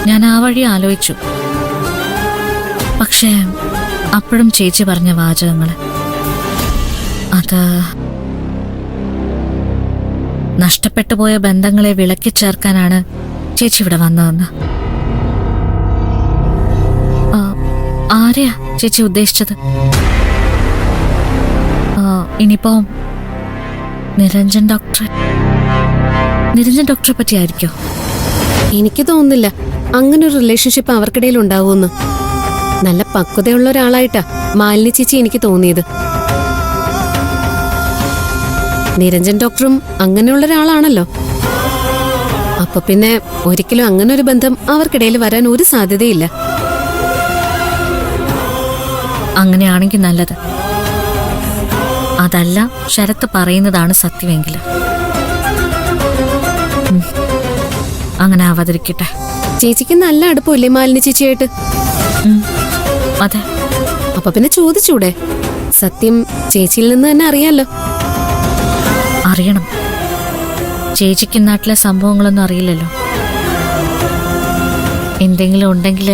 ഞാൻ ആ വഴി ആലോചിച്ചു. പക്ഷേ അപ്പോഴും ചേച്ചി പറഞ്ഞ വാചകങ്ങൾ, അത് നഷ്ടപ്പെട്ടു പോയ ബന്ധങ്ങളെ വിളക്കി ചേർക്കാനാണ് ചേച്ചി ഇവിടെ വന്നതെന്ന്. ആരെയാ ചേച്ചി ഉദ്ദേശിച്ചത്? ഇനിയിപ്പോ നിരഞ്ജൻ ഡോക്ടറെ പറ്റിയായിരിക്കോ? എനിക്ക് തോന്നുന്നില്ല അങ്ങനെ ഒരു റിലേഷൻഷിപ്പ് അവർക്കിടയിൽ ഉണ്ടാവുമെന്ന്. നല്ല പക്വതയുള്ള ഒരാളായിട്ടാ മാലിനി ചേച്ചി എനിക്ക് തോന്നിയത്. നിരഞ്ജൻ ഡോക്ടറും അങ്ങനെയുള്ള ഒരാളാണല്ലോ. അപ്പൊ പിന്നെ ഒരിക്കലും അങ്ങനെ ഒരു ബന്ധം അവർക്കിടയിൽ വരാൻ ഒരു സാധ്യതയില്ല. അങ്ങനെയാണെങ്കിൽ നല്ലത്. അതല്ല ശരത്ത് പറയുന്നതാണ് സത്യമെങ്കിൽ അങ്ങനെ ആവാതിരിക്കട്ടെ. ചേച്ചിക്ക് നല്ല അടുപ്പമില്ലേ മാലിനി ചേച്ചിയായിട്ട്? അതെ. അപ്പൊ പിന്നെ ചോദിച്ചൂടെ? സത്യം ചേച്ചിയിൽ നിന്ന് തന്നെ അറിയാലോ. അറിയണം. ചേച്ചിക്ക് നാട്ടിലെ സംഭവങ്ങളൊന്നും അറിയില്ലല്ലോ. എന്തെങ്കിലും ഉണ്ടെങ്കിൽ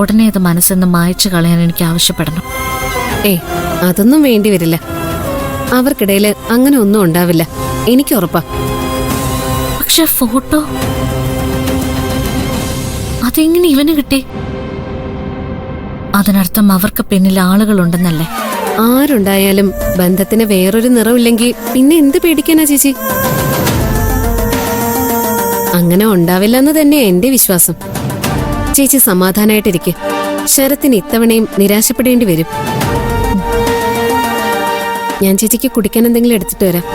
ഉടനെ അത് മനസ്സിന്ന് മായ്ച്ചു കളയാൻ എനിക്ക് ആവശ്യപ്പെടണം. അതൊന്നും വേണ്ടി വരില്ല. അവർക്കിടയിൽ അങ്ങനെ ഒന്നും ഉണ്ടാവില്ല, എനിക്ക് ഉറപ്പാ. പക്ഷെ ഫോട്ടോ അതെങ്ങനെ ഇവന് കിട്ടി? അതിനർത്ഥം അവർക്ക് പിന്നിൽ ആളുകളുണ്ടെന്നല്ലേ? ആരുണ്ടായാലും ബന്ധത്തിന് വേറൊരു നിറവില്ലെങ്കിൽ പിന്നെ എന്ത് പേടിക്കാനാ ചേച്ചി? അങ്ങനെ ഉണ്ടാവില്ല എന്ന് തന്നെയാ എന്റെ വിശ്വാസം. ചേച്ചി സമാധാനായിട്ടിരിക്കെ. ശരത്തിന് ഇത്തവണയും നിരാശപ്പെടേണ്ടി വരും. ഞാൻ ചേച്ചിക്ക് കുടിക്കാൻ എന്തെങ്കിലും എടുത്തിട്ട് വരാം.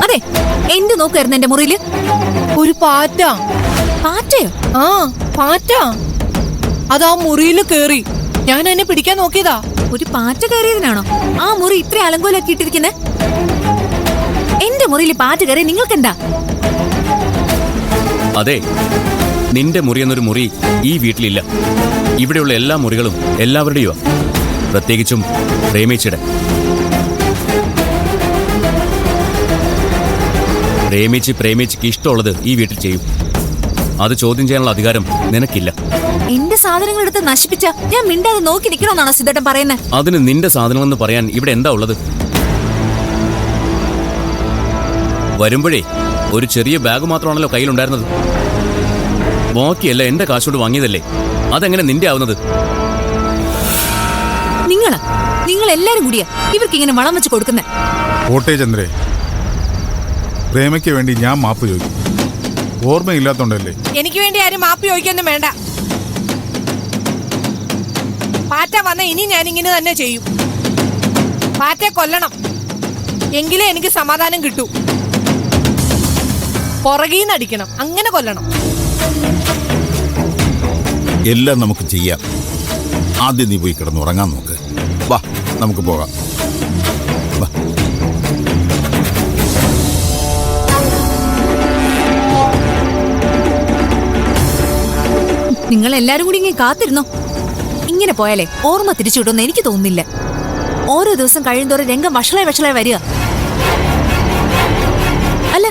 അതെ, എന്ത് നോക്കായിരുന്നു എന്റെ മുറിയില്? ഒരു പാറ്റയോ? ആ, പാറ്റ. അതാ മുറിയില് കേറി. ഞാൻ അതിനെ പിടിക്കാൻ നോക്കിയതാ. ഒരു പാറ്റ കയറിയതിനാണോ ആ മുറി ഇത്ര അലങ്കോലാക്കി ഇട്ടിരിക്കുന്നത്? എന്റെ മുറിയിൽ പാറ്റ കയറി നിങ്ങൾക്കെന്താ? അതെ, നിന്റെ മുറി എന്നൊരു മുറി ഈ വീട്ടിലില്ല. ഇവിടെയുള്ള എല്ലാ മുറികളും എല്ലാവരുടെയോ, പ്രത്യേകിച്ചും പ്രേമിച്ചിടെ. പ്രേമിച്ചിക്ക് ഇഷ്ടമുള്ളത് ഈ വീട്ടിൽ ചെയ്യും. അത് ചോദ്യം ചെയ്യാനുള്ള അധികാരം നിനക്കില്ല. എന്റെ സാധനങ്ങൾ എടുത്ത് നശിപ്പിച്ച ഞാൻ മിണ്ടാതെ നോക്കി നിൽക്കണമെന്നാണോ സിദ്ധേട്ടൻ പറയുന്നത്? അതിന് നിന്റെ സാധനങ്ങളെന്ന് പറയാൻ ഇവിടെ എന്താ ഉള്ളത്? വരുമ്പോഴേ ഒരു ചെറിയ ബാഗ് മാത്രമാണല്ലോ കയ്യിലുണ്ടായിരുന്നത്. ബാക്കിയല്ല എന്റെ കാശോട് വാങ്ങിയതല്ലേ. അതെങ്ങനെ നിന്റെ ആവുന്നത്? നിങ്ങൾ എല്ലാരും കൂടിയാ ഇവർക്ക് ഇങ്ങനെ വളം വെച്ച് കൊടുക്കുന്നേ. ഓട്ടേ ചന്ദ്രേ, പ്രേമയ്ക്ക് വേണ്ടി ഞാൻ മാപ്പ് ചോദിക്കും. ഓർമ്മയില്ലാത്തോണ്ടല്ലേ? എനിക്ക് വേണ്ടി ആരും മാപ്പ് ചോദിക്കൊന്നും വേണ്ട. പാറ്റ വന്ന ഇനി ഞാൻ ഇങ്ങനെ തന്നെ ചെയ്യും. പാറ്റയെ കൊല്ലണം, എങ്കിലേ എനിക്ക് സമാധാനം കിട്ടൂ. പുറകീന്നടിക്കണം, അങ്ങനെ കൊല്ലണം. എല്ലാം നമുക്ക് ചെയ്യാം. ആദ്യം നീ പോയി കിടന്ന് ഉറങ്ങാൻ നോക്ക്. വാ, നമുക്ക് പോകാം. നിങ്ങൾ എല്ലാരും കൂടി ഇങ്ങനെ കാത്തിരുന്നോ? ഇങ്ങനെ പോയാലേ ഓർമ്മ തിരിച്ചു കിട്ടുമെന്ന് എനിക്ക് തോന്നുന്നില്ല. ഓരോ ദിവസം കഴിയുന്തോറും രംഗം വഷളായി വരിക. അല്ല,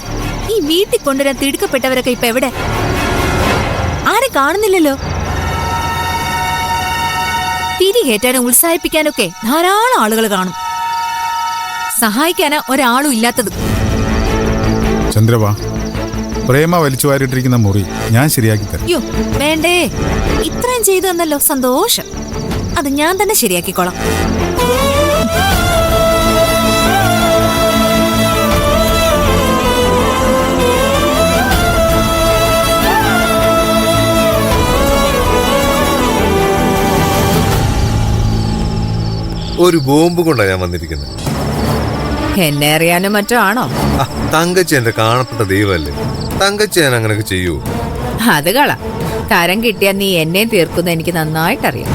ഈ വീട്ടിൽ കൊണ്ടുവരാൻ തിടുക്കപ്പെട്ടവരൊക്കെ ഇപ്പൊ എവിടെ? ആരെ കാണുന്നില്ലല്ലോ. തിരികേറ്റാനും ഉത്സാഹിപ്പിക്കാനൊക്കെ ധാരാളം ആളുകൾ കാണും. സഹായിക്കാനാ ഒരാളും ഇല്ലാത്തത്. ചന്ദ്രവാ, പ്രേമ വലിച്ചു വാരിട്ടിരിക്കുന്ന മുറി ഞാൻ ശരിയാക്കി തരാം. യോ വേണ്ടേ, ഇത്രയും ചെയ്തു തന്നല്ലോ, സന്തോഷം. അത് ഞാൻ തന്നെ ശരിയാക്കിക്കോളാം. ഒരു ബോംബ് കൊണ്ടാണ് ഞാൻ വന്നിരിക്കുന്നത്. എന്നെ അറിയാനും മറ്റോ ആണോ? തങ്കച്ചി എന്റെ കാണപ്പെട്ട ദൈവമല്ലേ. തങ്കച്ചി ഞാൻ അങ്ങനെയൊക്കെ ചെയ്യൂ? അത് കള തരം കിട്ടിയാ നീ എന്നെ തീർക്കുന്ന എനിക്ക് നന്നായിട്ടറിയാം.